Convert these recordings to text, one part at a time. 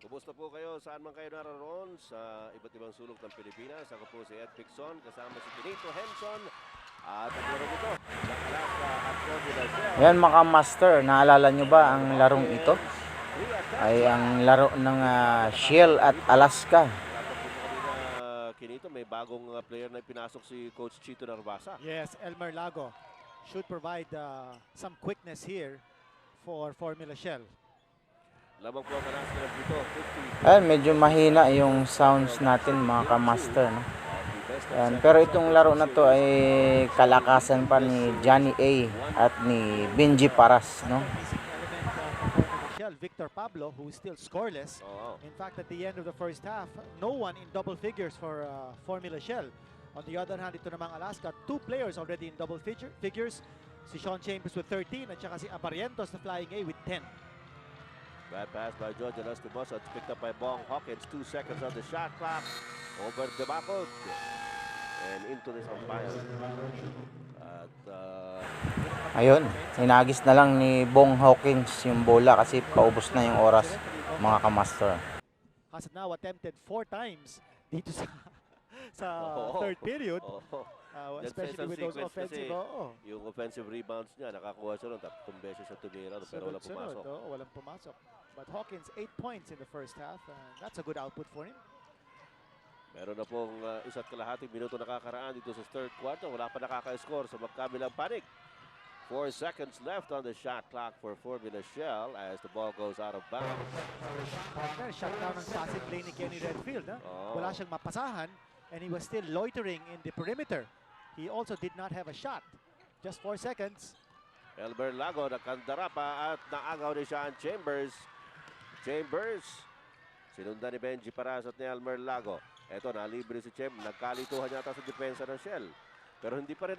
Kumusta po kayo? Saan man kayo naroon sa iba't ibang sulok ng Pilipinas? Ako po si Ed Picson, kasama si Benito Henson. At ang laro nito, ng Alaska at Florida. Yan mga master, naalala nyo ba ang larong ito? Ay ang laro ng Shell at Alaska. Kinito, may bagong player na pinasok si Coach Chito Narvasa. Yes, Elmer Lago should provide some quickness here for Formula Shell. Lamang po ang Alaska dito, 50. Ayan, medyo mahina yung sounds natin mga ka-master, no? Ayan, pero itong laro na to ay kalakasan pa ni Johnny A at ni Benji Paras, no? Victor Pablo, who is still scoreless. In fact, at the end of the first half, no one in double figures for Formula Shell. On the other hand, ito namang Alaska, 2 players already in double figures. Si Sean Chambers with 13 at saka si Aparientos na flying A with 10. Bad pass by George Lastimosa. It's picked up by Bong Hawkins. 2 seconds on the shot clock. Over the bakod. And into this umpire. At ayun, hinagis na lang ni Bong Hawkins yung bola kasi paubos na yung oras mga ka-master. Has now attempted 4 times dito sa third period. Especially with those offensive. Yung offensive rebounds niya, nakakuha siya ron 3 beses sa tumira pero walang pumasok. Walang pumasok. But Hawkins 8 points in the first half. That's a good output for him. Meron na pong 1.5 minuto nakakaraan dito sa third quarter. Wala pa nakaka-score sa magkabilang panig. 4 seconds left on the shot clock for Formula Shell as the ball goes out of bounds. Shut down ang passing lane ni Kenny Redfield. Wala siyang mapasahan and he was still loitering in the perimeter. He also did not have a shot. Just 4 seconds. Elmer Lago nakandara pa at naagaw ni Sean Chambers. Sinundan ni Benji Paras at ni Elmer Lago. Eto, nalibre si Chem. Nagkalituhan yata sa depensa ng Shell. Pero hindi pa rin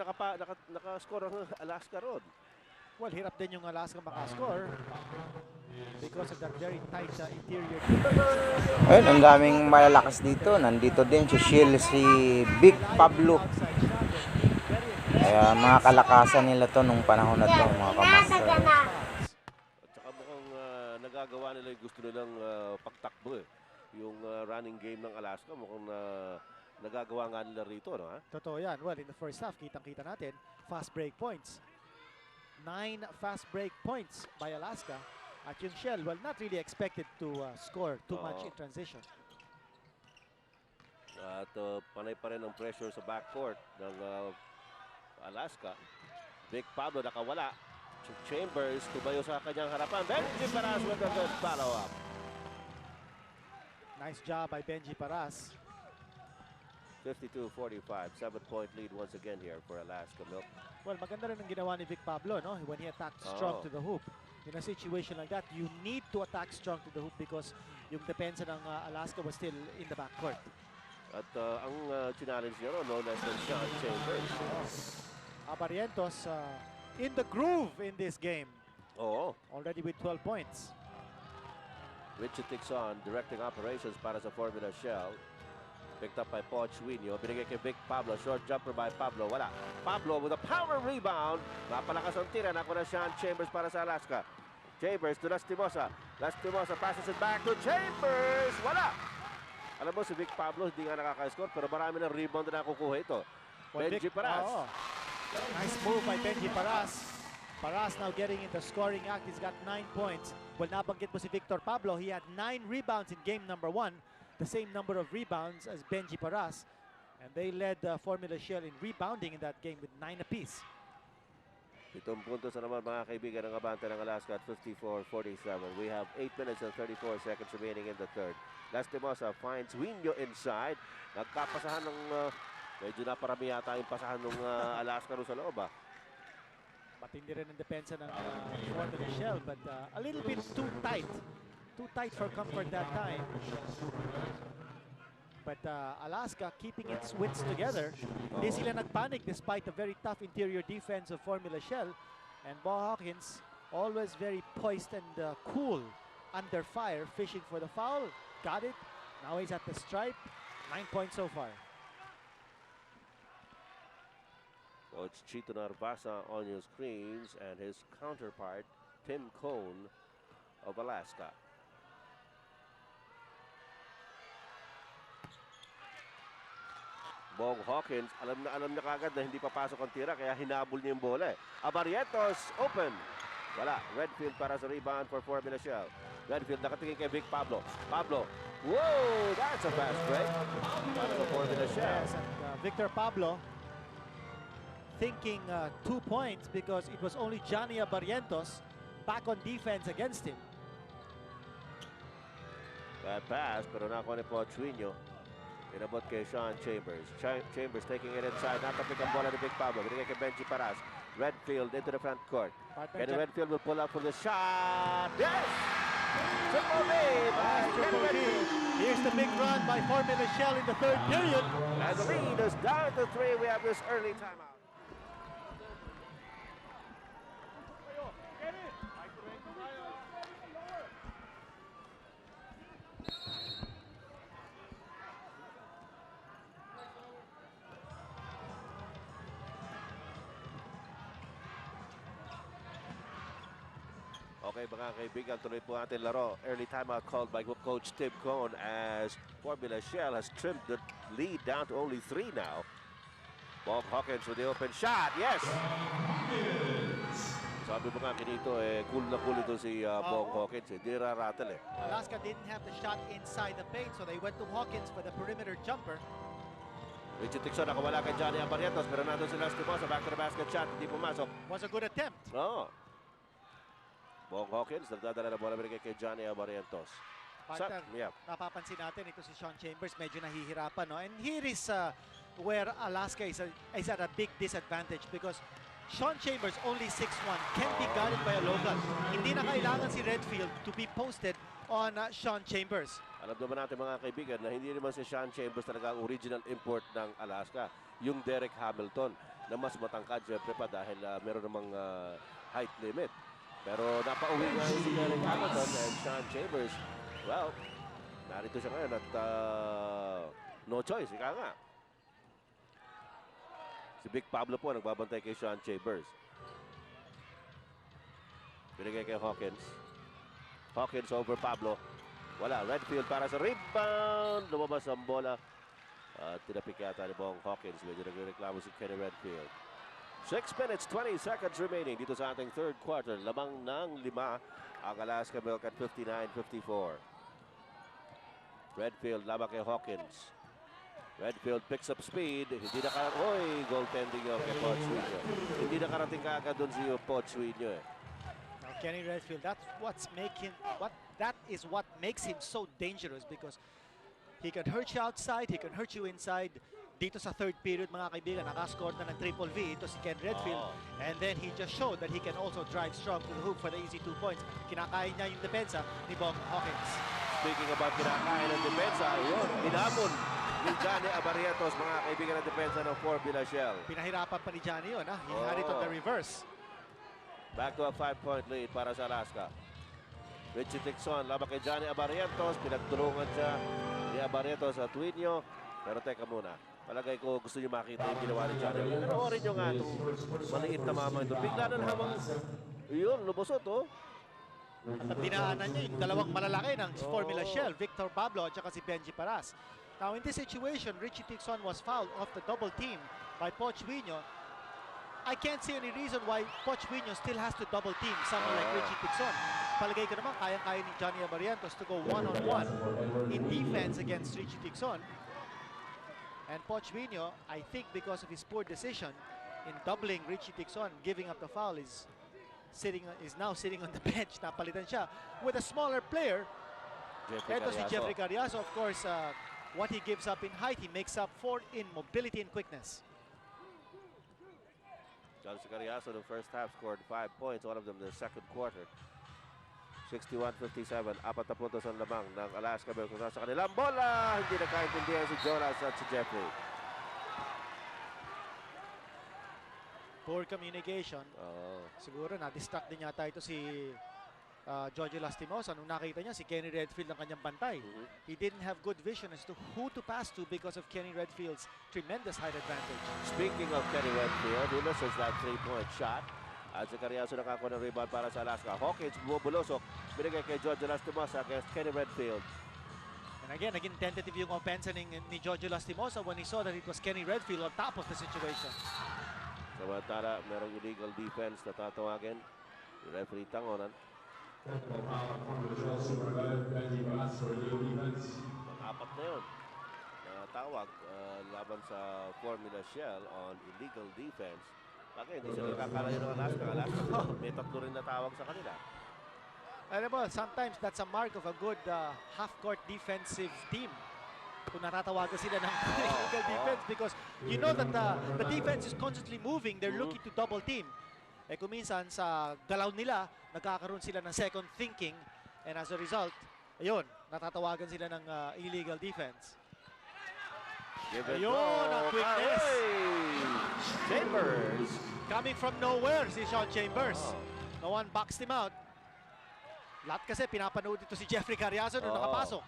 nakascore ang Alaska ron. Well, hirap din yung Alaska makascore because of that very tight interior. Ayun, ang daming malalakas dito. Nandito din si Shell, si Big Pablo. Kaya mga kalakasan nila to nung panahon na to mga ka-master. At saka mukhang nagagawa nila yung gusto nilang pagtakbo eh. Yung running game ng Alaska mukhang nagagawa nga nila rito, no? Totoo yan. Well, in the first half, kitang-kita natin, fast break points. 9 fast break points by Alaska. At yung Shell, well, not really expected to score too much in transition. At panay pa rin ang pressure sa backcourt ng Alaska. Big Pablo nakawala. Chambers tumayo sa kanyang harapan. Benji Paras with a good follow-up. Nice job by Benji Paras. 52-45, 7-point lead once again here for Alaska Milk. Well, maganda rin ang ginawa ni Vic Pablo, no? When he attacked strong to the hoop. In a situation like that, you need to attack strong to the hoop because yung depensa ng Alaska was still in the backcourt. At ang challenge niya ron, no less than Sean Chambers. Aparientos in the groove in this game. Already with 12 points. Richard Tixon directing operations para sa Formula Shell. Picked up by Paul Chuino. Binigay kay Vic Pablo. Short jumper by Pablo. Wala. Pablo with a power rebound. Napalakas ang tira. Naku na Sean Chambers para sa Alaska. Chambers to Lastimosa. Lastimosa passes it back to Chambers. Wala. Alam mo si Vic Pablo hindi nga nakaka-score pero marami ng rebound na nakukuha ito. Benji Paras. Nice move by Benji Paras. Paras now getting in the scoring act. He's got 9 points. Well, nabanggit mo si Victor Pablo. He had 9 rebounds in game number 1. The same number of rebounds as Benji Paras. And they led Formula Shell in rebounding in that game with 9 apiece. 7 puntos na naman mga kaibigan ng abante ng Alaska at 54-47. We have 8 minutes and 34 seconds remaining in the third. Lastimosa finds Winyo inside. Nagkapasahan ng medyo naparami yata yung pasahan ng Alaska ro sa loob. Matindi rin ang depensa ng Formula Shell but a little bit too tight. Too tight for comfort that time. But Alaska keeping its wits together. Hindi sila nagpanic despite a very tough interior defense of Formula Shell. And Bo Hawkins always very poised and cool under fire, fishing for the foul. Got it. Now he's at the stripe. 9 points so far. Coach Chito Narvasa on your screens and his counterpart, Tim Cone of Alaska. Bong Hawkins, alam na kagad na hindi papasok ang tira, kaya hinabol niya yung bola. Abarrientos, open. Wala. Redfield para sa rebound for Formula Shell. Redfield nakatingin kay Vic Pablo. Pablo, whoa, that's a fast break. Para sa Formula Shell. Yes, and Victor Pablo thinking 2 points because it was only Johnny Abarrientos back on defense against him. Bad pass, pero nakuha ni Pochuino. Inabot kay Sean Chambers. Chambers taking it inside. Nakapik ang bola ni Vic Pablo. Binigay kay Benji Paras. Redfield into the front court. Kenny Redfield will pull up for the shot. Yes! Triple B by Kenny Redfield. Here's the big run by Formula Shell in the third period. And the lead is down to 3. We have this early timeout. Okay, mga kaibigan, tuloy po ating laro. Early timeout called by Coach Tim Cohn as Formula Shell has trimmed the lead down to only 3 now. Bong Hawkins with the open shot. Yes! Sabi mo nga kinito, cool na cool ito si Bong Hawkins. Hindi raratel eh. Alaska didn't have the shot inside the paint, so they went to Hawkins for the perimeter jumper. Richie Tixon nakawala kay Johnny Abarrientos, pero nandun si Lastimosa sa back to the basket shot. Hindi pumasok. Was a good attempt. No. Bong Hawkins, nagdadala na bola kay Johnny Abarrientos. Partner, Yeah. napapansin natin ito si Sean Chambers, medyo nahihirapan. No? And here is where Alaska is at a big disadvantage because Sean Chambers, only 6'1", can be guarded by a local. Hindi na kailangan si Redfield to be posted on Sean Chambers. Alam naman natin mga kaibigan na hindi naman si Sean Chambers talaga ang original import ng Alaska. Yung Derek Hamilton na mas matangkad syempre pa dahil meron namang height limit. Pero napauwi nga si Derek Hamilton and Sean Chambers. Well, narito siya ngayon at no choice, ika nga. Si Vic Pablo po nagbabantay kay Sean Chambers. Binigay kay Hawkins. Hawkins over Pablo. Wala, Redfield para sa rebound. Lumabas ang bola. Tinapik yata ni Bong Hawkins. Medyo nagreklamo si Kenny Redfield. 6 minutes, 20 seconds remaining dito sa ating third quarter. Lamang ng 5 ang Alaska Milk at 59-54. Redfield laban kay Hawkins. Redfield picks up speed. Hindi nakarating. Oy, goaltending yun kay Pochuino. Hindi nakarating kaagad doon si Pochuino eh. Now Kenny Redfield, that is what makes him so dangerous because he can hurt you outside, he can hurt you inside. Dito sa third period, mga kaibigan, nakascore na ng triple V. Ito si Ken Redfield. And then he just showed that he can also drive strong to the hoop for the easy 2 points. Kinakain niya yung depensa ni Bong Hawkins. Speaking about kinakain ng depensa, yun, hinamon ni Johnny Abarrientos, mga kaibigan ng depensa ng Formula Shell. Pinahirapan pa ni Johnny yun, ha? He had it on the reverse. Back to a 5-point lead para sa Alaska. Richie Tixon, laban kay Johnny Abarrientos. Pinagtulungan siya ni Abarrientos at Twinio. Pero teka muna. Palagay ko gusto niyo makita yung ginawa ni Johnny. Panoorin niyo nga itong maliit na mamang ito. Bigla na habang yun, lubosot oh. At dinaanan niya yung dalawang malalaki ng Formula Shell, Victor Pablo at saka si Benji Paras. Now in this situation, Richie Tixon was fouled off the double team by Pochuino. I can't see any reason why Pochuino still has to double team someone like Richie Tixon. Palagay ko naman kayang-kaya ni Johnny Abarrientos to go one-on-one in defense against Richie Tixon. And Pochuino, I think because of his poor decision in doubling Richie Tixon, giving up the foul, is now sitting on the bench. Napalitan siya with a smaller player. Ito si Jeffrey Carriazo. Of course, what he gives up in height, he makes up for in mobility and quickness. Jeffrey Carriazo in the first half scored 5 points, all of them in the second quarter. 61-57, 4 na puntos ang lamang ng Alaska Milk sa kanilang bola. Hindi nakaintindihan si Jonas at si Jeffrey. Poor communication. Siguro na-distract din yata ito si Jojo Lastimosa. Nung nakita niya si Kenny Redfield ang kanyang bantay. He didn't have good vision as to who to pass to because of Kenny Redfield's tremendous height advantage. Speaking of Kenny Redfield, he misses that 3-point shot. At si Carriazo nakakuha ng rebound para sa Alaska. Hawkins bumubulosok. Binigay kay Jojo Lastimosa against Kenny Redfield. And And again, naging tentative yung offense ni Jojo Lastimosa when he saw that it was Kenny Redfield on top of the situation. Samantala, merong illegal defense na tatawagin. Yung referee tangonan. Apat na yun. Tawag laban sa Formula Shell on illegal defense. Bakit hindi sila kakalayo ng Alaska? May tatlo rin na tawag sa kanila. Alam mo, sometimes that's a mark of a good half-court defensive team. Kung natatawagan sila ng illegal defense because you know that the defense is constantly moving. They're looking to double team. Eh kung minsan sa galaw nila, nagkakaroon sila ng second thinking and as a result, ayun, natatawagan sila ng illegal defense. Ayun, ang quickness. Chambers. Coming from nowhere, si Sean Chambers. No one boxed him out. Lahat kasi pinapanood ito si Jeffrey Carriazo nung nakapasok.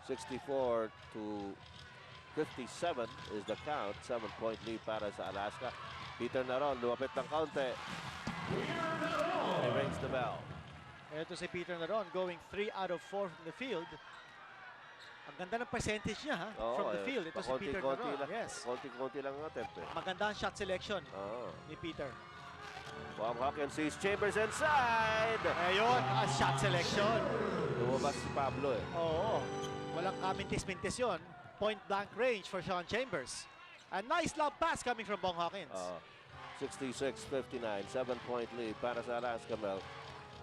64 to 57 is the count. 7-point lead para sa Alaska. Peter Naron, lumapit ng kaunti. He rings the bell. Ito si Peter Naron going 3 out of 4 from the field. Ang ganda ng percentage niya from the field. Ito si Peter Naron. Yes. Konti-konti lang ang attempt. Maganda ang shot selection ni Peter. Hawkins sees Chambers inside. Ayun, ang shot selection. Lumabas si Pablo Oo. Walang kamintis-mintis yun. Point blank range for Sean Chambers. A nice lob pass coming from Bong Hawkins. 66-59, 7-point lead para sa Alaska Mel.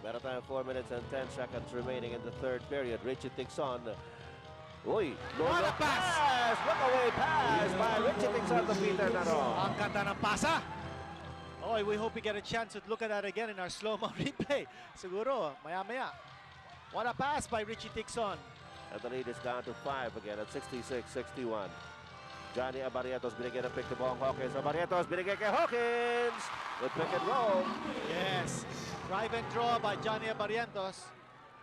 Meron tayong 4 minutes and 10 seconds remaining in the third period. Richie Tixon. Uy, what a pass! Look away pass by Richie Tixon to Peter Naron. Ang ganda ng pasa. Oh, we hope we get a chance to look at that again in our slow-mo replay. Siguro, maya-maya. What a pass by Richie Tixon. And the lead is down to 5 again at 66-61. Johnny Abarrientos binigyan ng pick to Bong Hawkins. Abarrientos binigyan kay Hawkins. Good pick and roll. Yes. Drive and draw by Johnny Abarrientos.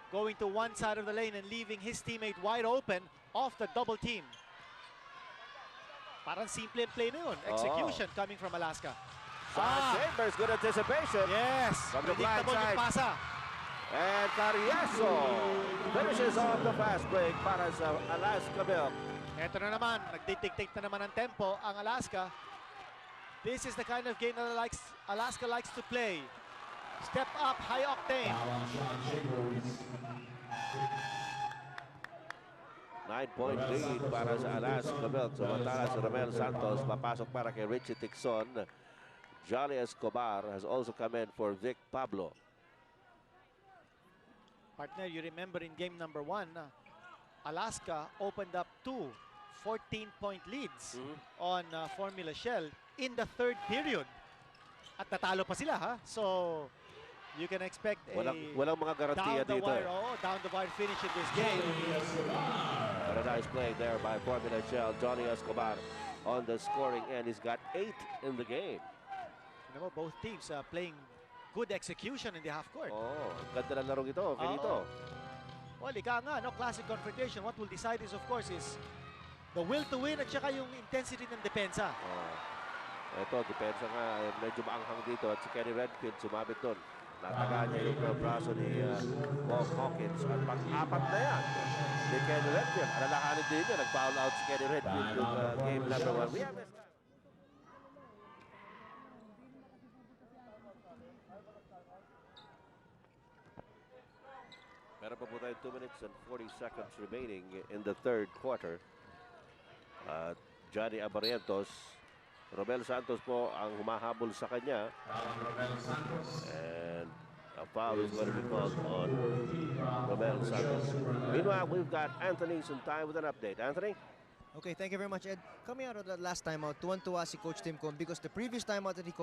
Going to one side of the lane and leaving his teammate wide open off the double team. Parang simple play na yun. Execution coming from Alaska. Chambers, good anticipation. Yes. From the blind Predictable yung side. pasa. And Carriazo finishes off the fast break para sa Alaska Milk. Ito na naman, nagdidictate na naman ang tempo ang Alaska. This is the kind of game that Alaska likes to play. Step up, high octane. 9-point lead para sa Alaska Milk. Samantala si Romel Santos papasok para kay Richie Tixon. Johnny Escobar has also come in for Vic Pablo. Partner, you remember in game number 1, Alaska opened up 2 14-point leads on Formula Shell in the third period. At natalo pa sila, So, you can expect a walang mga garantiya dito. Down the wire finish in this game. But a nice play there by Formula Shell. Johnny Escobar on the scoring end. He's got 8 in the game. You know, both teams playing good execution in the half court. Ganda ng larong ito. Finito. Well, ika nga, classic confrontation. What will decide is, of course, is the will to win at saka yung intensity ng depensa. Ito, depensa nga. Medyo maanghang dito. At si Kenny Redfield sumabit doon. Natagaan niya yung braso ni Bong Hawkins. At pang-apat na yan ni Kenny Redfield. Alalahanin din niya. Nag-foul out si Kenny Redfield yung game number 1. We have meron pa po tayo 2 minutes and 40 seconds remaining in the third quarter. Johnny Abarrientos, Romel Santos po ang humahabol sa kanya. And a foul is going to be called on Romel Santos. Meanwhile, we've got Anthony Suntay with an update. Anthony? Okay, thank you very much, Ed. Coming out of that last timeout, tuwan-tuwa si Coach Tim Cohn because the previous timeout that he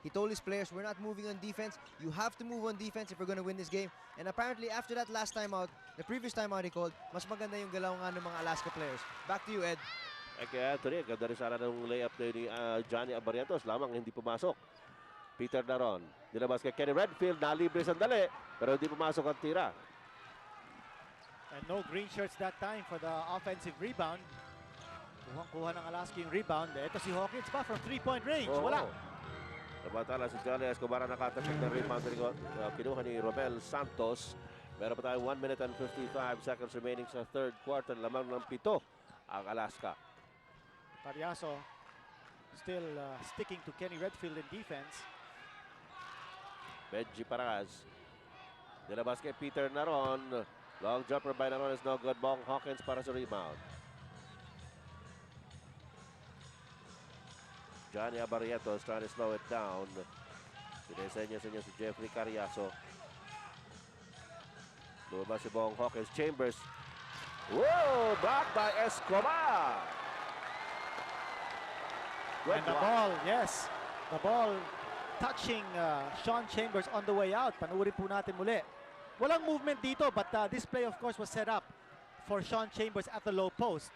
told his players, we're not moving on defense. You have to move on defense if we're going to win this game. And apparently, after that last timeout, the previous timeout he called, mas maganda yung galaw nga ng mga Alaska players. Back to you, Ed. Okay, Anthony, ganda rin sana ng layup ni Johnny Abarrientos. Lamang hindi pumasok. Peter Naron, nilabas kay Kenny Redfield, nalibre sandali, pero hindi pumasok ang tira. And no green shirts that time for the offensive rebound. Kuha ng Alaska yung rebound. Ito si Hawkins pa from 3-point range. Wala. Samantala si Johnny Escobar nakatapik ng rebound. Kinuha ni Romel Santos. Meron pa tayong 1 minute and 55 seconds remaining sa third quarter. Lamang ng 7 ang Alaska. Carriazo still sticking to Kenny Redfield in defense. Benji Paraz. Nilabas kay Peter Naron. Long jumper by Naron is no good. Bong Hawkins para sa rebound. Johnny Abarrietos trying to slow it down. Sinesenyas-senyas si Jeffrey Carriazo. Lumabas si Bong Hawkins. Chambers. Whoa! Blocked by Escobar. Good And the block. ball, yes. The ball touching Sean Chambers on the way out. Panuuri po natin muli. Walang movement dito, but this play of course was set up for Sean Chambers at the low post.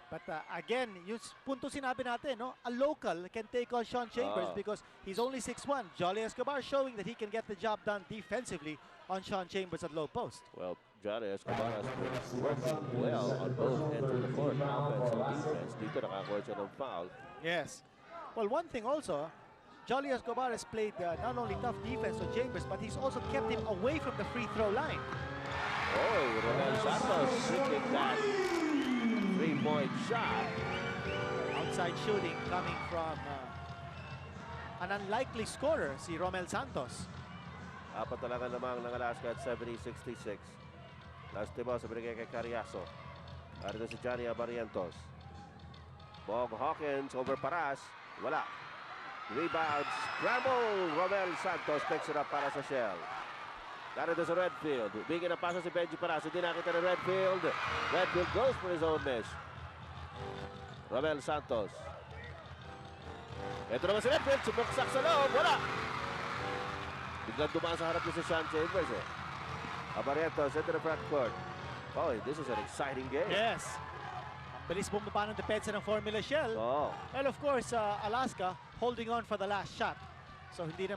But again, yung punto sinabi natin, no? A local can take on Sean Chambers because he's only 6'1". Jolly Escobar showing that he can get the job done defensively on Sean Chambers at low post. Well, Johnny Escobar has been working well on both ends of the court, offense and defense. Dito nakakuha siya ng foul. Yes. Well, one thing also, Jolly Escobar has played not only tough defense on Chambers, but he's also kept him away from the free throw line. Oh, Romel Santos shooting that three-point shot. Outside shooting coming from an unlikely scorer, si Romel Santos. Apat talaga namang ng Alaska at 70-66. Last timo sa binigay kay Carriazo. Arito si Johnny Abarrientos. Bong Hawkins over Paras. Wala. Rebound, scramble. Romel Santos picks it up para sa Shell. Narito sa Redfield. Bigyan ng pasa si Benji Paras. Hindi nakita ng Redfield. Redfield goes for his own miss. Romel Santos. Ito naman si Redfield. Sumuksak sa loob. Wala. Biglang dumaan sa harap niya si Sean Chambers. Abarrietos into the front court. Oh, this is an exciting game. Yes. Bilis bumaba ng depensa ng Formula Shell. Oh. And of course, Alaska holding on for the last shot. So hindi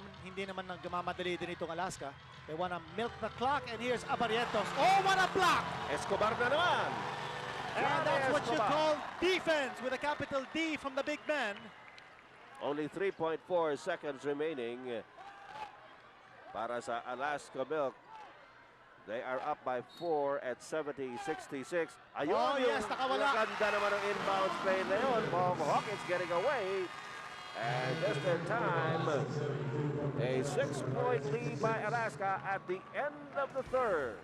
naman nagmamadali din itong Alaska. They want to milk the clock, and here's Abarrietos. Oh, what a block! Escobar na naman. And that's what you Escobar. call defense with a capital D from the big man. Only 3.4 seconds remaining para sa Alaska Milk. They are up by 4 at 70-66. Ayun, Oh, yes, nakawala. Ganda naman ang inbound play na yun. Bong Hawkins getting away. And just in time, a 6-point lead by Alaska at the end of the third.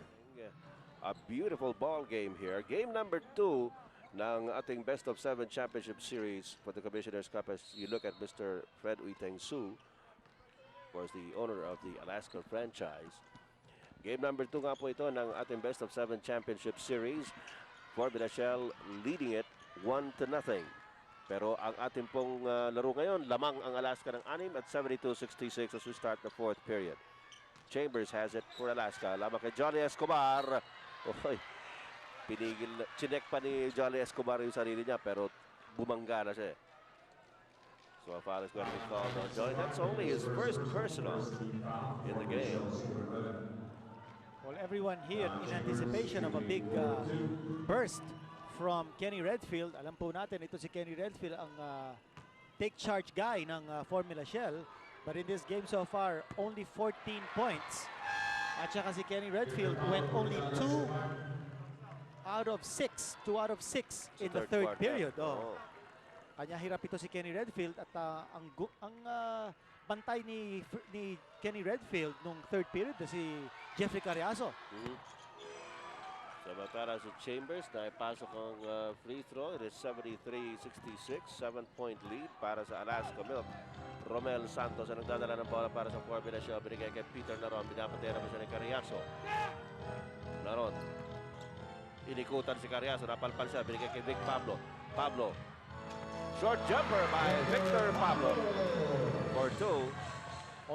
A beautiful ball game here. Game number 2 ng ating Best of 7 Championship Series for the Commissioner's Cup. As you look at Mr. Fred Uiteng Su, of course, the owner of the Alaska franchise. Game number 2 nga po ito ng ating Best of 7 Championship Series. Formula Shell leading it 1-0. Pero ang ating pong laro ngayon, lamang ang Alaska ng 6 at 72-66 as we start the fourth period. Chambers has it for Alaska. Lamang kay Jolly Escobar. Oy, chinek pa ni Jolly Escobar yung sarili niya pero bumangga na siya. So a foul is going to be called on Jolly. That's only his first personal in the game. Well, everyone here in anticipation of a big burst from Kenny Redfield. Alam po natin, ito si Kenny Redfield ang take charge guy ng Formula Shell. But in this game so far, only 14 points. At saka si Kenny Redfield went only 2 out of 6 in the third period. Oh. Kanya hirap ito si Kenny Redfield at ang bantay ni Kenny Redfield nung third period na si Jeffrey Carriazo. Samantala si Chambers na ipasok ang free throw. It is 73-66, 7-point lead para sa Alaska Milk. Romel Santos ang nagdadala ng bola para sa Formula Shell. Binigay kay Peter Naron. Binapatera mo siya ni Carriazo. Naron. Inikutan si Carriazo. Napalpal siya. Binigay kay Vic Pablo. Pablo. Short jumper by Victor Pablo. For 2.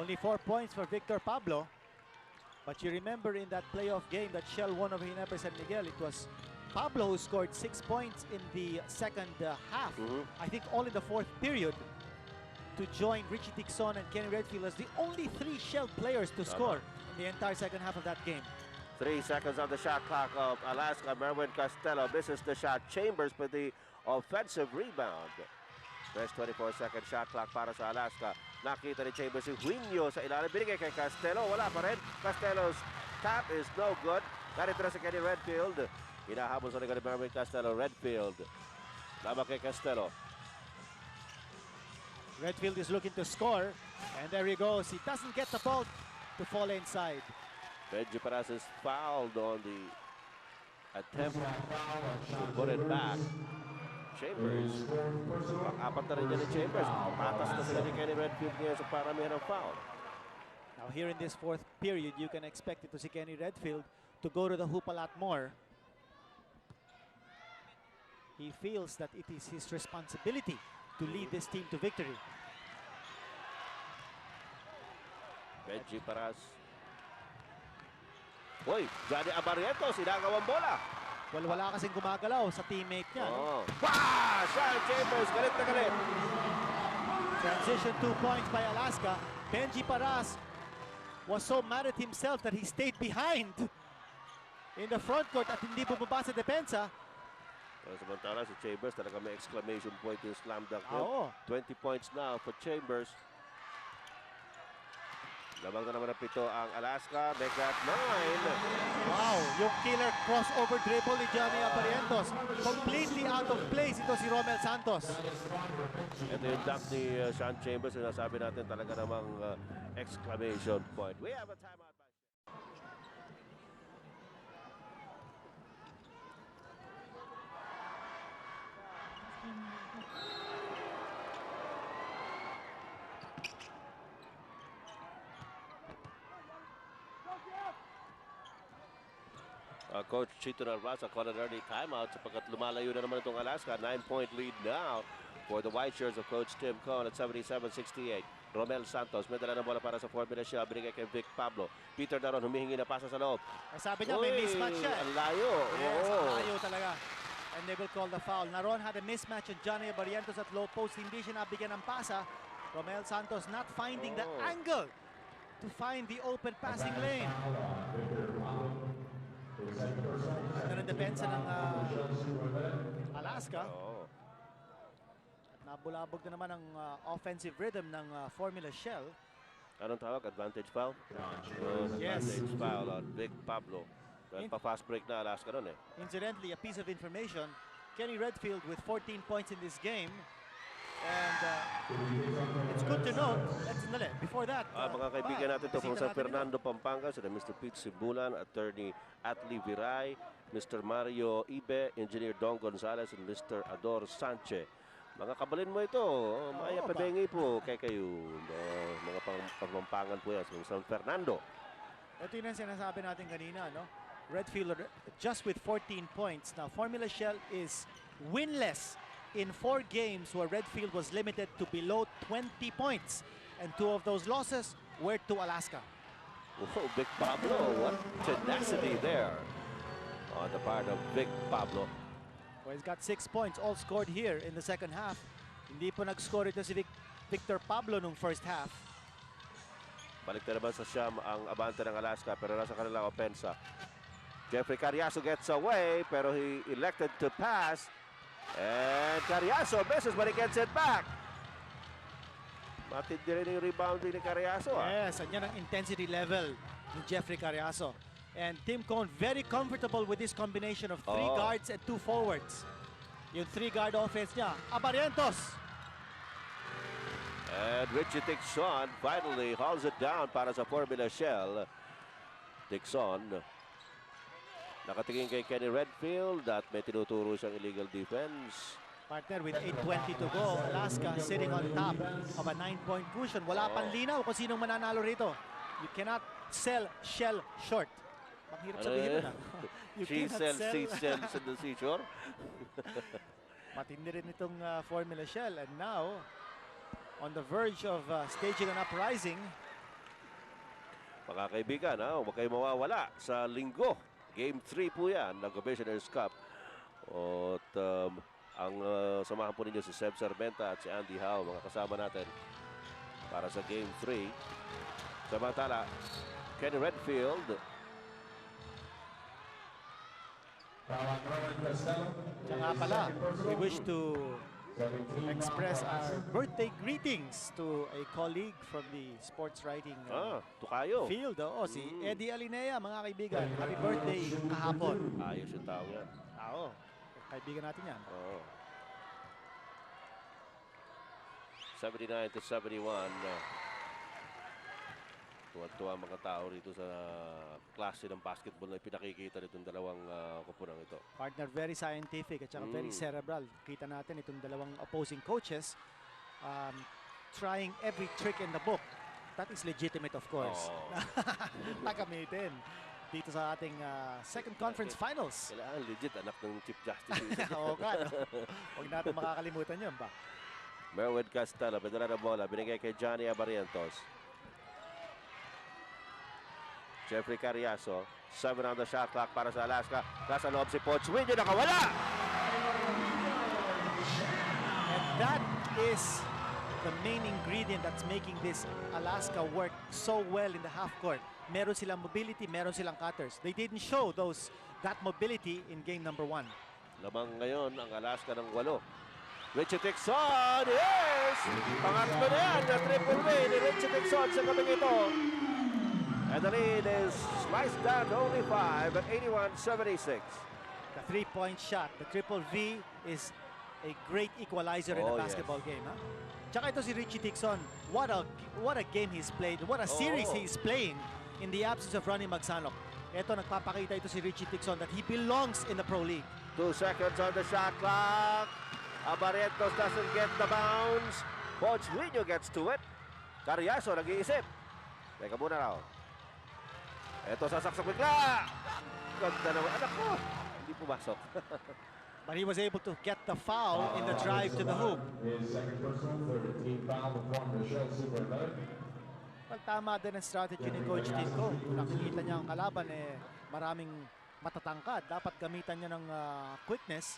Only 4 points for Victor Pablo. But you remember in that playoff game that Shell won over Ginebra San Miguel, it was Pablo who scored 6 points in the second half. I think all in the fourth period to join Richie Dixon and Kenny Redfield as the only 3 Shell players to score in the entire second half of that game. 3 seconds on the shot clock of Alaska. Merwin Costello misses the shot. Chambers with the offensive rebound. Best 24-second shot clock para sa Alaska. Nakita ni Chambers si Huinyo sa ilalim. Binigay kay Costello. Wala pa rin. Costello tap is no good. Naritira si Kenny Redfield. Hinahabol sa likod ni Mervin Castelo. Redfield. Laban kay Castelo. Redfield is looking to score. And there he goes. He doesn't get the ball to fall inside. Benji Paras is fouled on the attempt to put it back. Chambers. Pang-apat na rin niya ni Chambers. Patas na sila ni Kenny Redfield ngayon sa paramihan ng foul. Now here in this fourth period, you can expect it to see Kenny Redfield to go to the hoop a lot more. He feels that it is his responsibility to lead this team to victory. Benji Paras. Uy, Johnny Abarientos, inagawang bola. Well, wala kasing gumagalaw sa teammate niya. No? Wow! Sean Chambers, galit na galit. Transition 2 points by Alaska. Benji Paras was so mad at himself that he stayed behind in the front court at hindi bumaba sa depensa. Samantala si Chambers talaga may exclamation point yung slam dunk. Oo. 20 points now for Chambers. Labang na naman ang 7 ang Alaska. Make that 9. Wow, yung killer crossover dribble ni Johnny Aparientos. Completely out of place ito si Romel Santos. Ito yung dunk ni Sean Chambers. Sinasabi natin talaga namang exclamation point. We have a timeout. Coach Chito Narvaez called an early timeout sapagkat lumalayo na naman itong Alaska. 9-point lead now for the white shirts of Coach Tim Cohn at 77-68. Romel Santos, may dala ng bola para sa Formula Shell. Binigay kay Vic Pablo. Peter Daron, humihingi na pasa sa loob. Sabi niya may mismatch siya. Ang layo. Yes, ang layo talaga. And they will call the foul. Naron had a mismatch on Johnny Barrientos at low post. Hindi siya nabigyan ng pasa. Romel Santos not finding the angle to find the open passing lane. Ganda ng depensa ng Alaska. At nabulabog na naman ang offensive rhythm ng Formula Shell. Anong tawag? Advantage foul? Yes. Advantage foul on Vic Pablo. Pa-fast break na Alaska nun eh. Incidentally, a piece of information, Kenny Redfield with 14 points in this game. And it's good to note, before that, mga kaibigan natin ito from San Fernando, Pampanga, sila Mr. Pete Sibulan, Attorney Atli Viray, Mr. Mario Ibe, Engineer Don Gonzalez, and Mr. Ador Sanchez. Mga kabalin mo ito, maya pabengi po kay kayo. Mga pamampangan po yan sa San Fernando. Ito yun ang sinasabi natin kanina, no? Redfield just with 14 points. Now, Formula Shell is winless in 4 games where Redfield was limited to below 20 points. And 2 of those losses were to Alaska. Oh, Vic Pablo, what tenacity there on the part of Vic Pablo. Well, he's got 6 points, all scored here in the second half. Hindi po nag-score ito si Victor Pablo nung first half. Balik na naman sa siyam ang abante ng Alaska pero nasa kanilang opensa. Jeffrey Carriazo gets away pero he elected to pass. And Carriazo misses but he gets it back. Matindi rin yung rebounding ni Carriazo. Yes, and yan ang intensity level ni Jeffrey Carriazo. And Tim Cohn very comfortable with this combination of 3 guards and 2 forwards. Yung 3-guard offense niya. Abarientos! And Richie Dixon finally hauls it down para sa Formula Shell. Dixon nakatingin kay Kenny Redfield at may tinuturo siyang illegal defense. Partner, with 8:20 to go, Alaska sitting on top of a 9-point cushion. Wala pang linaw kung sinong mananalo rito. You cannot sell Shell short. Mahirap sabihin na. She sells seashells in the seashore. Matindi rin itong Formula Shell. And now, on the verge of staging an uprising. Mga kaibigan, huwag kayo mawawala sa linggo. Game 3 po yan ng Commissioner's Cup. At ang samahan po ninyo si Seb Sarmenta at si Andy Howe, mga kasama natin para sa Game 3. Samantala, Kenny Redfield. Tsaka pala, we wish to express our birthday greetings to a colleague from the sports writing Tukayo. field. Si Eddie Alinea, mga kaibigan. Happy birthday kahapon. Ayos yung tao yan. Kaibigan natin yan. 79-71. Tuwa ang mga tao rito sa klase ng basketball na pinakikita nitong dalawang kupunang ito. Partner, very scientific at saka very cerebral. Kita natin itong dalawang opposing coaches trying every trick in the book. That is legitimate, of course. Pagamitin dito sa ating second conference finals. Kailangan legit, anak ng Chief Justice. Oo ka, no? Huwag natin makakalimutan yun ba? Merwin Castelo, pedala na bola, binigay kay Johnny Abarientos. Jeffrey Carriazo, 7 on the shot clock para sa Alaska. Nasa loob si Poch Winnie, nakawala! And that is the main ingredient that's making this Alaska work so well in the half court. Meron silang mobility, meron silang cutters. They didn't show that mobility in game number 1. Lamang ngayon ang Alaska ng 8. Richie Tixon, yes! Pangatlo na yan, na triple win ni Richie Tixon sa gabing ito. And the lead is sliced down to only 5 at 81-76. The three-point shot, the triple V is a great equalizer in a basketball game. Tsaka ito si Richie Tixon, what a game he's played, what a series he's playing in the absence of Ronnie Magsanok. Ito, nagpapakita ito si Richie Tixon that he belongs in the Pro League. 2 seconds on the shot clock. Abarientos doesn't get the bounce. Poch Winnie gets to it. Carriazo nag-iisip. Teka muna raw. Ito sasaksak bigla. Ganda naman. Anak ko. Hindi pumasok. But he was able to get the foul in the drive to the hoop. Well, tama din ang strategy ni Coach Tinko. Nakikita niya ang kalaban maraming matatangkad. Dapat gamitan niya ng quickness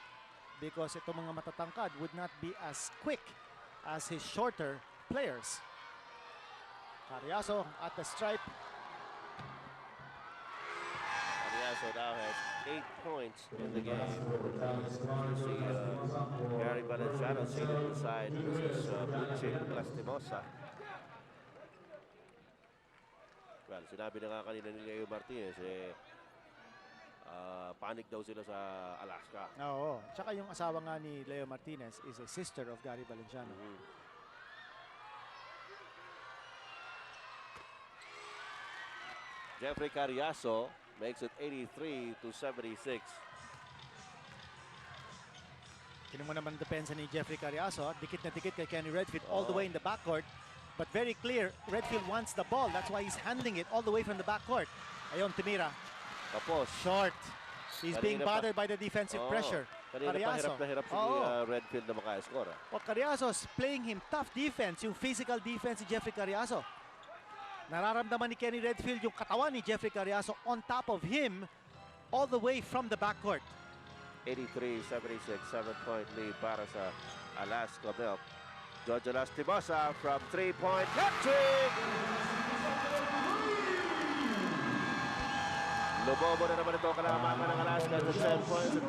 because itong mga matatangkad would not be as quick as his shorter players. Carriazo at the stripe. Carriazo now has 8 points in the game. You see Gary Valenciano seated beside Mrs. Bucci Lastimosa. Well, sinabi na nga kanina ni Leo Martinez, panik daw sila sa Alaska. Oo. Tsaka yung asawa nga ni Leo Martinez is a sister of Gary Valenciano. Jeffrey Carriazo makes it 83-76. Tinan mo naman depensa ni Jeffrey Carriazo. Dikit na dikit kay Kenny Redfield all the way in the backcourt. But very clear, Redfield wants the ball. That's why he's handling it all the way from the backcourt. Ayon, Timira. Tapos. Short. He's being bothered by the defensive pressure. Kanina pa hirap si Redfield na maka-score. Well, Carriazo's playing him tough defense, yung physical defense ni Jeffrey Carriazo. Nararamdaman ni Kenny Redfield yung katawan ni Jeffrey Carriazo on top of him all the way from the backcourt. 83-76, 7-point lead para sa Alaska Milk. Jojo Lastimosa from 3-point hat-trick! Lubobo na naman ito kalamangan ng Alaska to 10 points at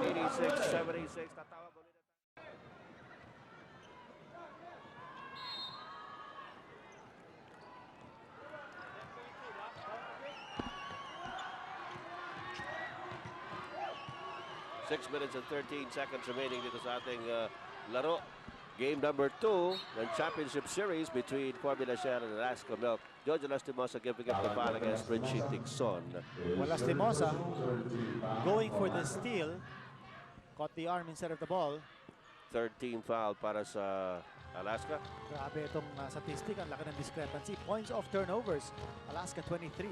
86-76. Tatawag ulit. 6 minutes and 13 seconds remaining dito sa ating laro. Game number 2 ng championship series between Formula Shell and Alaska Milk. Jojo Lastimosa giving up the foul against Richie Tixon. Well, Lastimosa going for the steal. Caught the arm instead of the ball. Third team foul para sa Alaska. Grabe itong statistic. Ang laki ng discrepancy. Points off turnovers. Alaska 23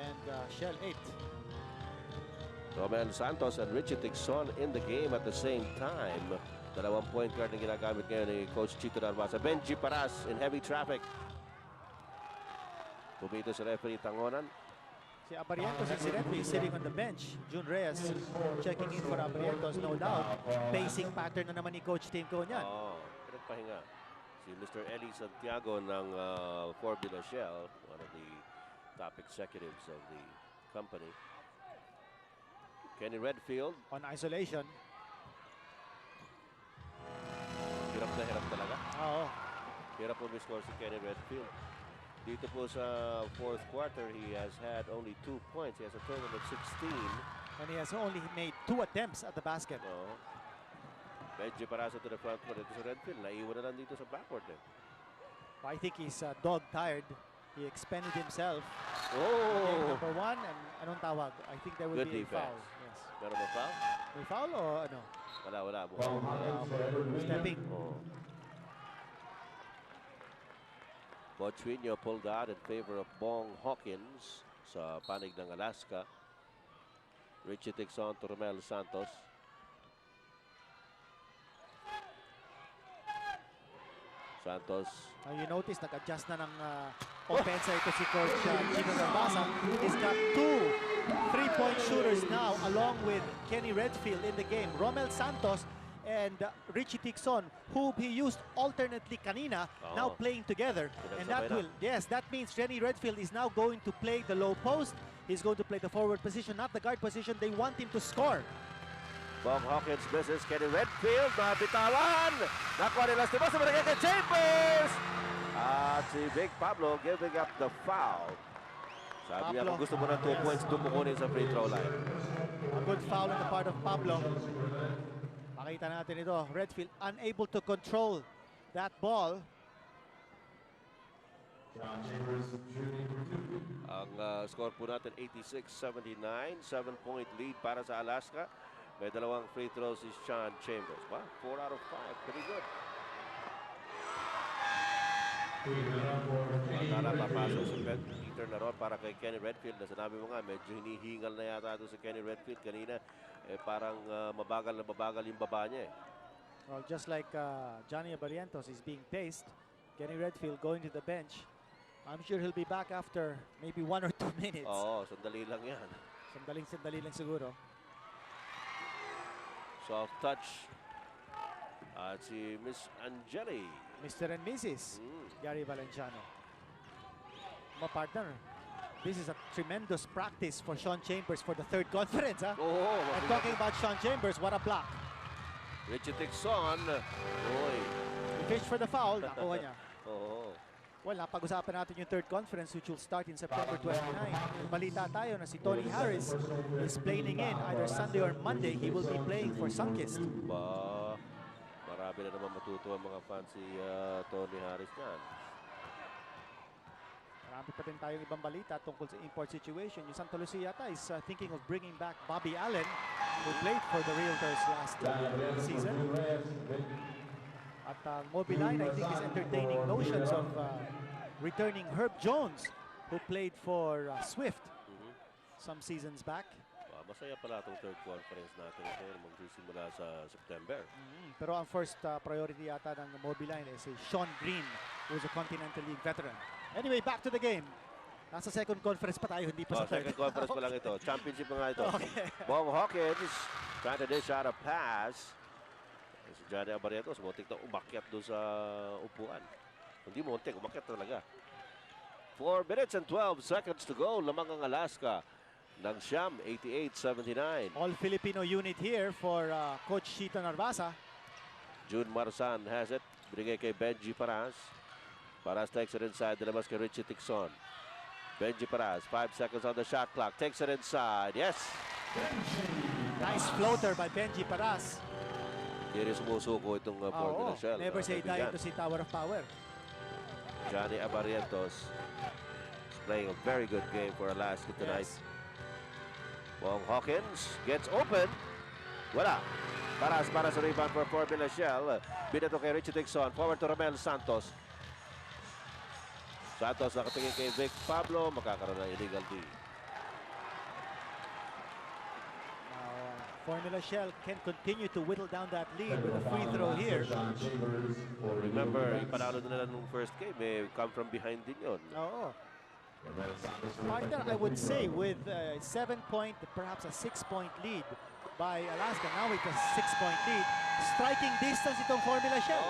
and Shell 8. Romel Santos and Richie Tixon in the game at the same time. 2-point guard na ginagamit ngayon ni Coach Chito Narvasa. Benji Paras in heavy traffic. Pumito si referee Tangonan. Si Abarientos incidentally sitting on the bench. June Reyes checking in for Abarientos, no doubt. Pacing pattern na naman ni Coach Tinko niyan. Pinagpahinga. Si Mr. Eli Santiago ng Formula Shell, one of the top executives of the company. Kenny Redfield on isolation. hirap talaga. Oo. Hirap po score si Kenny Redfield. Dito po sa fourth quarter, he has had only 2 points. He has a total of 16. And he has only made 2 attempts at the basket. Oo. Benji Paraso to the front court. Ito si Redfield. Naiwan na lang dito sa backcourt. I think he's dog-tired. He expended himself. Oh! Number 1, and anong tawag? I think there will Good be a defense. foul. Yes. Meron ba foul? May foul o ano? Wala. Stepping. Oh. Bochuino pulled out in favor of Bong Hawkins sa panig ng Alaska. Richie takes on to Romel Santos. Santos. You notice, nag-adjust na ng offense ito si Coach Chino Narbasa. He's got 2 3-point shooters now along with Kenny Redfield in the game. Romel Santos and Richie Tixon, who he used alternately kanina, now playing together. And that will, yes, that means Kenny Redfield is now going to play the low post. He's going to play the forward position, not the guard position. They want him to score. Bong Hawkins misses. Kenny Redfield, nabitawan. Nakuha nila Stevos sa managay kay Chambers. At si Big Pablo giving up the foul. Sabi niya, kung gusto mo ng 2 points, doon kukunin sa free throw line. A good foul on the part of Pablo. Makita natin ito. Redfield unable to control that ball. Ang score po natin 86-79, 7-point lead para sa Alaska. May dalawang free throws si Sean Chambers. Wow, 4 out of 5. Pretty good. Akala papasok si Peter na ron para kay Kenny Redfield. Na sinabi mo nga, medyo hinihingal na yata ito si Kenny Redfield kanina. Parang mabagal yung baba niya. Well, just like Johnny Abarientos is being paced, Kenny Redfield going to the bench. I'm sure he'll be back after maybe 1 or 2 minutes. Oo, sandali lang yan. Sandali lang siguro. Soft touch. At si Miss Angeli. Mr. and Mrs. Gary Valenciano. My partner, this is a tremendous practice for Sean Chambers for the 3rd conference. Oh, and talking about Sean Chambers, what a block. Richie Tixon. Oy. He fished for the foul. Nakuha niya. Oo. Well, napag-usapan natin yung 3rd conference which will start in September 29. Balita tayo na si Tony Harris is playing in either Sunday or Monday. He will be playing for Sunkist. Ba, marami na naman matutuwa mga fans si Tony Harris yan. Marami pa rin tayong ibang balita tungkol sa import situation. Yung Santa Lucia yata is thinking of bringing back Bobby Allen, who played for the Realtors last season. At Mobiline, I think, is entertaining notions of returning Herb Jones, who played for Swift some seasons back. Masaya pala itong 3rd conference natin ito magsisimula sa September. Pero ang first priority yata ng Mobiline is si Sean Green, who's a Continental League veteran. Anyway, back to the game. Nasa 2nd conference pa tayo, hindi pa sa 3rd. 2nd conference pa lang ito. Championship na nga ito. Okay. Bong Hawkins trying to dish out a pass. Si Johnny Abarientos, muntik na umakyat doon sa upuan. Hindi muntik, umakyat talaga. 4 minutes and 12 seconds to go. Lamang ang Alaska ng Siam, 88-79. All Filipino unit here for Coach Chito Narbasa. June Marsan has it. Binigay kay Benji Paras. Paras takes it inside. Dilabas kay Richie Tixon. Benji Paras, 5 seconds on the shot clock. Takes it inside. Yes! Nice floater by Benji Paras. Hindi rin sumusuko itong Formula Shell. Never say die to si Tower of Power. Johnny Abarientos is playing a very good game for Alaska tonight. Yes. Bong Hawkins gets open. Wala. Paras para sa rebound for Formula Shell. Binato kay Richie Tixon. Forward to Romel Santos. Santos nakatingin kay Vic Pablo. Makakaroon ng illegal D. Formula Shell can continue to whittle down that lead with a free throw here. Remember, ipanalo nila nung first game. May come from behind din yun. Oo. Partner, I would say with a 7-point, perhaps a 6-point lead by Alaska. Now with a 6-point lead. Striking distance itong Formula Shell.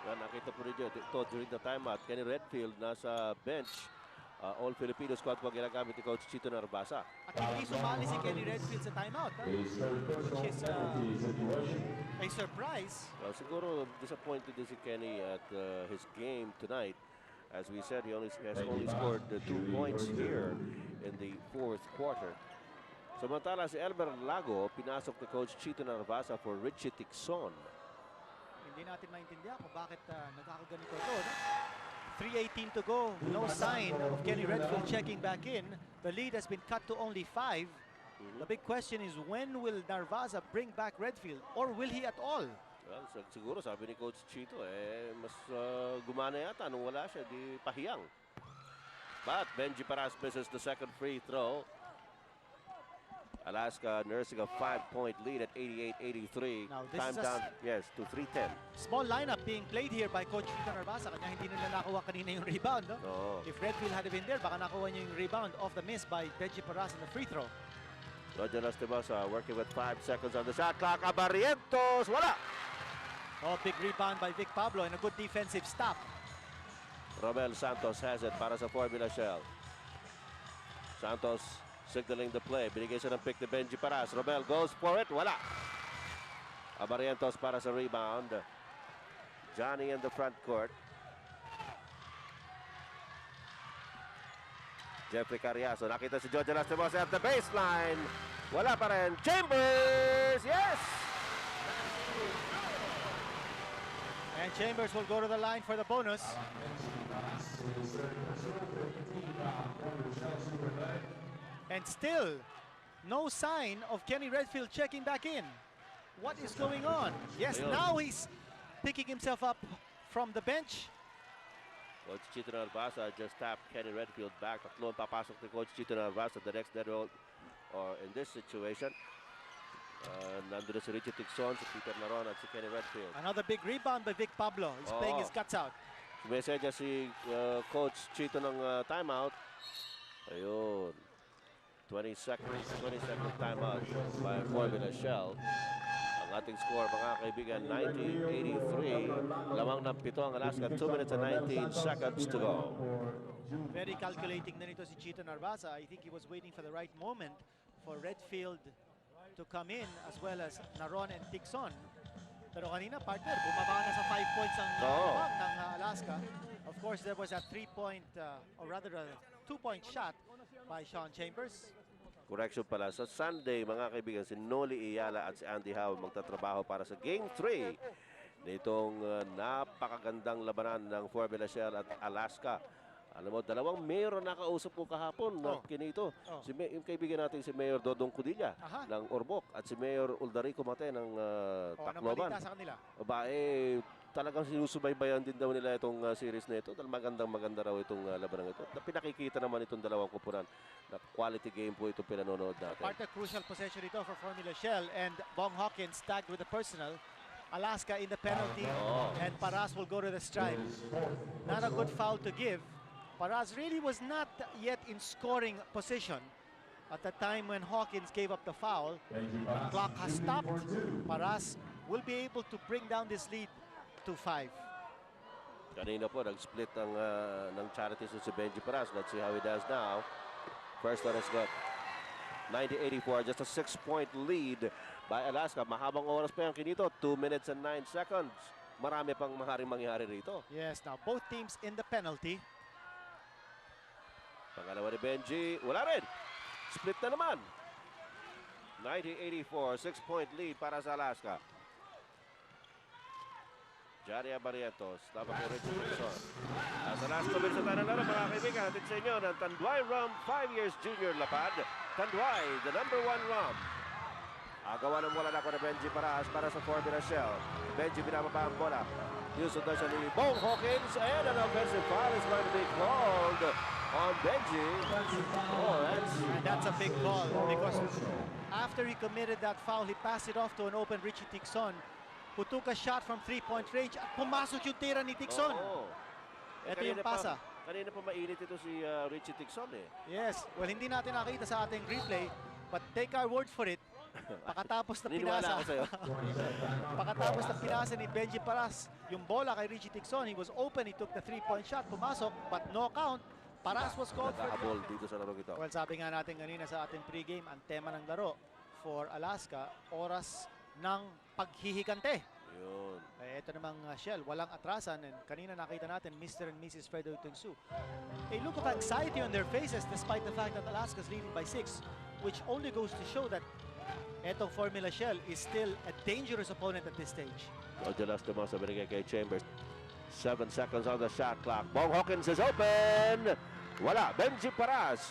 Well, nakita po rin ito during the timeout. Kenny Redfield nasa bench. all Filipino squad po ginagamit ni Coach Chito Narvasa. At hindi sumali si Kenny Redfield sa timeout, which is a surprise. Well, siguro disappointed din si Kenny at his game tonight. As we said, he has only scored 2 points here in the 4th quarter. Samantala si Elmer Lago, pinasok ni Coach Chito Narvasa for Richie Tixon. Hindi natin maintindihan kung bakit nagkakaganito ito. No? 3:18 to go. No sign of Kenny Redfield checking back in. The lead has been cut to only 5. The big question is, when will Narvasa bring back Redfield? Or will he at all? Well, siguro sabi ni Coach Chito, mas gumana yata nung wala siya, di pahiyang. But Benji Paras misses the second free throw. Alaska nursing a 5-point lead at 88-83. Now, this Time is a down, yes, to 3:10. small lineup being played here by Coach Chito Narvasa. Kanya hindi nila nakuha kanina yung rebound. No? No. If Redfield had been there, baka nakuha niya yung rebound off the miss by Benji Paras in the free throw. Roger Lastimosa working with 5 seconds on the shot clock. Barrientos, wala! Oh, big rebound by Vic Pablo and a good defensive stop. Romel Santos has it para sa Formula Shell. Santos signaling the play. Binigay siya ng pick ni Benji Paras. Romel goes for it. Wala. Barrientos para sa rebound. Johnny in the front court. Jeffrey Carriazo. Nakita si Jojo Lastimosa at the baseline. Wala pa rin. Chambers! Yes! And Chambers will go to the line for the bonus. And still, no sign of Kenny Redfield checking back in. What is going on? Yes, Ayun. now he's picking himself up from the bench. Coach Chito Narvasa just tapped Kenny Redfield back. Tatlo ang papasok ni Coach Chito Narvasa. The next dead roll, or in this situation, nandun na si Richie Tixon, si Peter Naron at si Kenny Redfield. Another big rebound by Vic Pablo. He's playing his guts out. Sumesedya si Coach Chito ng timeout. Ayun. 20 seconds timeout by Formula Shell. Ang ating score, mga kaibigan, 1983. Lamang ng 7 ang Alaska. 2 minutes and 19 seconds to go. Very calculating na nito si Chito Narvasa. I think he was waiting for the right moment for Redfield to come in, as well as Naron and Tixon. Pero kanina, partner, bumaba na sa 5 points ang lamang ng Alaska. Of course, there was a 3-point, or rather a 2-point shot by Sean Chambers. Correction pala, sa Sunday, mga kaibigan, si Noli Iyala at si Andy Howe magtatrabaho para sa Game 3 nitong napakagandang labanan ng Formula Shell at Alaska. Alam mo, dalawang mayor na nakausap ko kahapon na kinito. Yung kaibigan natin si Mayor Dodong Cudilla ng Ormoc at si Mayor Uldarico Mate ng Tacloban. Sa kanila. Talagang sinusubaybayan din daw nila itong series na ito. Dahil maganda raw itong labanang ito. Pinakikita naman itong dalawang kupunan na quality game po itong pinanonood natin. Part of crucial possession ito for Formula Shell, and Bong Hawkins tagged with the personal. Alaska in the penalty, and Paras will go to the stripe. Not a good foul to give. Paras really was not yet in scoring position at the time when Hawkins gave up the foul. The clock has stopped. Paras will be able to bring down this lead to 5. Kanina po, nag-split ng charities si Benji Paras. Let's see how he does now. First one is good. 90-84, just a 6-point lead by Alaska. Mahabang oras pa yan kinito, 2 minutes and 9 seconds. Marami pang maaaring mangyari rito. Yes, now both teams in the penalty. Pangalawa ni Benji, wala rin. Split na naman. 90-84, 6-point lead para sa Alaska. Johnny Barrientos, dapat kay Richard Wilson. Sa last 2 minutes na laro, mga kaibigan, natin sa inyo ng Tanduay Rum 5 years junior lapad. Tanduay, the #1 rum. Agawa ng wala na ako na Benji Paras para sa Formula Shell. Benji binababa ang bola. Yusuf na siya ni Bong Hawkins, and an offensive foul is going to be called on Benji. And that's a big call, because after he committed that foul, he passed it off to an open Richie Tixon, who took a shot from 3-point range at pumasok yung tira ni Tixon. Ito yung pasa. Kanina pa mainit ito si Richie Tixon eh. Yes, well hindi natin nakita sa ating replay, but take our word for it. Pakatapos na pinasa. Pakatapos na pinasa ni Benji Paras yung bola kay Richie Tixon, he was open, he took the 3-point shot, pumasok, but no count. Paras was called for naghahabol dito sa larong ito. Well, sabi nga natin kanina sa ating pregame, ang tema ng laro for Alaska, oras ng paghihikante. Yun. Eh, ito namang Shell, walang atrasan, and kanina nakita natin Mr. and Mrs. Fredo Tunsu. A look of anxiety on their faces despite the fact that Alaska's leading by 6, which only goes to show that etong Formula Shell is still a dangerous opponent at this stage. Roger Lastimo sa binigay kay Chambers. 7 seconds on the shot clock. Bong Hawkins is open. Wala. Benji Paras.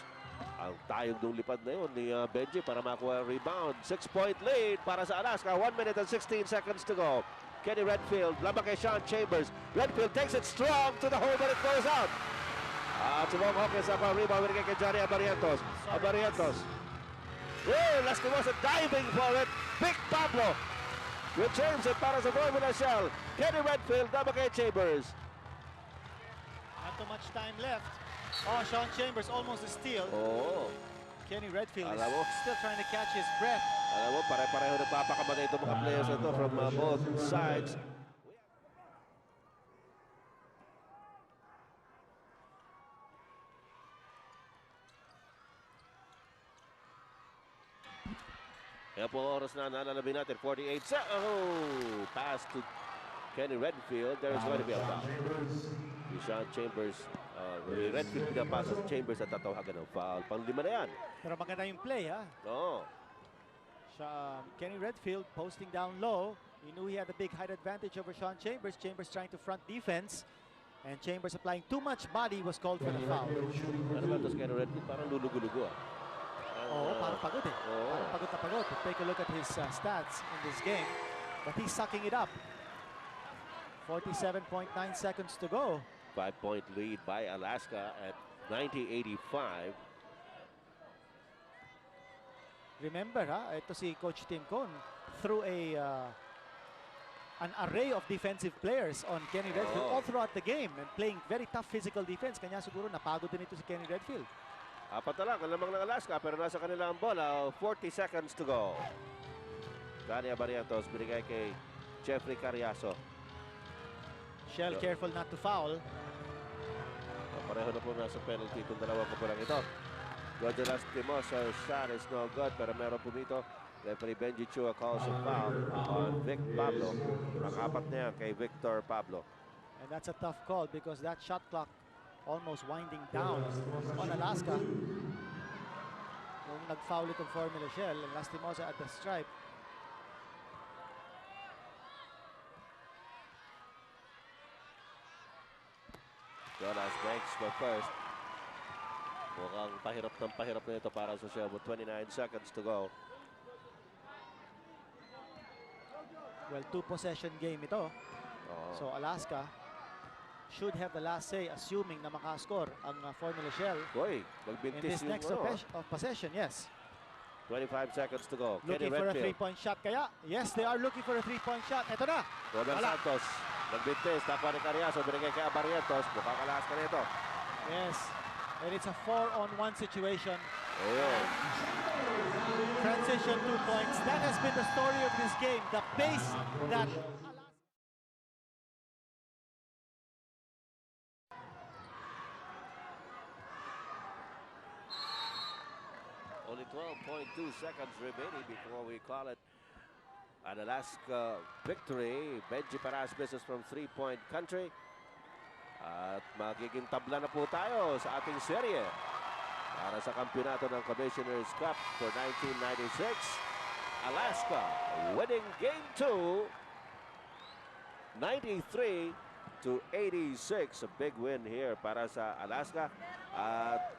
Ang tayong nung lipad na yun ni Benji para makuha ang rebound. 6-point lead para sa Alaska. 1 minute and 16 seconds to go. Kenny Redfield, labang kay Sean Chambers. Redfield takes it strong to the hole, but it goes out. Si Bong Hawkins ang rebound binigay kay Johnny Abarientos. Abarientos. Oh, Lastimosa diving for it. Big Pablo returns it para sa Formula Shell. Kenny Redfield, labang kay Chambers. Not too much time left. Oh, Sean Chambers almost a steal. Oh. Kenny Redfield Alam mo. is still trying to catch his breath. Alam mo, pare-pareho nagpapakamali itong mga players ito from both sides. Kaya po oras na nalalabing natin, 48 seconds. Oh, pass to Kenny Redfield. There is going to be a foul. Si Sean Chambers, Redfield pinapasa sa Chambers at tatawagan ng foul. Pang-lima na yan. Pero maganda yung play, ha? Oo. Kenny Redfield posting down low. He knew he had a big height advantage over Sean Chambers. Chambers trying to front defense. And Chambers applying too much body was called for the foul. Ano ba ito si Kenny Redfield? Parang lulugo-lugo ah. Oo, parang pagod eh. Oo. Parang pagod na pagod. But take a look at his stats in this game. But he's sucking it up. 47.9 seconds to go. 5-point lead by Alaska at 90-85. Remember, ito si Coach Tim Con threw an array of defensive players on Kenny Redfield all throughout the game and playing very tough physical defense. Kanya siguro napagod din ito si Kenny Redfield. Apat na lang, ang lamang ng Alaska, pero nasa kanila ang bola. 40 seconds to go. Dani Abarientos, binigay kay Jeffrey Carriazo. Shell careful not to foul. Pareho na po nasa penalty itong dalawang kapulang ito. Roger Lastimo, so shot is no good, pero meron po dito. Referee Benji Chua calls a foul on Vic Pablo. Nakapat na yan kay Victor Pablo. And that's a tough call because that shot clock almost winding down on Alaska. Nung nag-foul itong Formula Shell, and Lastimosa at the stripe. Jonas breaks for first. Mukhang pahirap na ito para sa Shell with 29 seconds to go. Well, 2-possession game ito. So Alaska should have the last say, assuming na makascore ang Formula Shell Boy, in nagbintis this yung next possession. Yes. 25 seconds to go. Looking Kenny for a Redfield. 3-point shot kaya? Yes, they are looking for a 3-point shot. Ito na. Roman Wala. Santos. Nagbintis. Takwa ni Carriazo. Binigay kay Abarientos. Mukhang kalas ka nito. Yes. And it's a 4-on-1 situation. Ayun. Transition 2 points. That has been the story of this game. The pace that Only 12.2 seconds remaining before we call it an Alaska victory. Benji Paras business from 3-point country. At magiging tabla na po tayo sa ating serye para sa kampiyonato ng Commissioner's Cup for 1996. Alaska winning game 2, 93-86. A big win here para sa Alaska. At